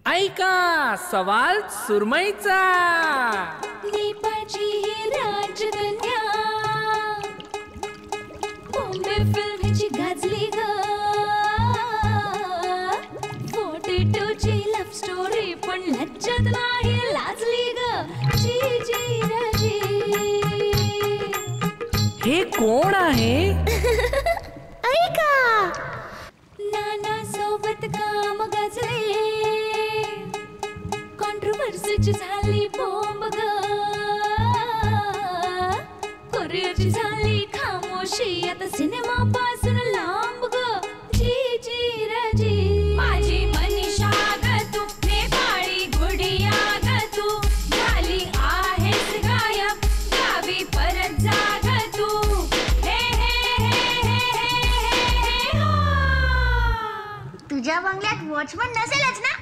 ऐका सवाल सुरमईचा. दीपाची ही राजकन्या बॉम्बे फिल्म हिची गाजली ग. 42ची लव्ह स्टोरी पण लज्जत नाही लाजली ग. जी जी राजी. हे कोण आहे? ऐका नाना सोबत काम गाजले. कॉन्ट्रोवर्सीची झाली बॉम्ब ग. कोरियाची झाली खामोशी आता सिनेमा पासून लांब ग. जी जी राजी. माझी मनीषा ग तू नेपाळी गुडिया ग तू. झाली आहेस गायब गावी परत जा ग तू. हे हे हे हे हे हे. तुझ्या बंगल्यात वॉचमन नसेलच ना?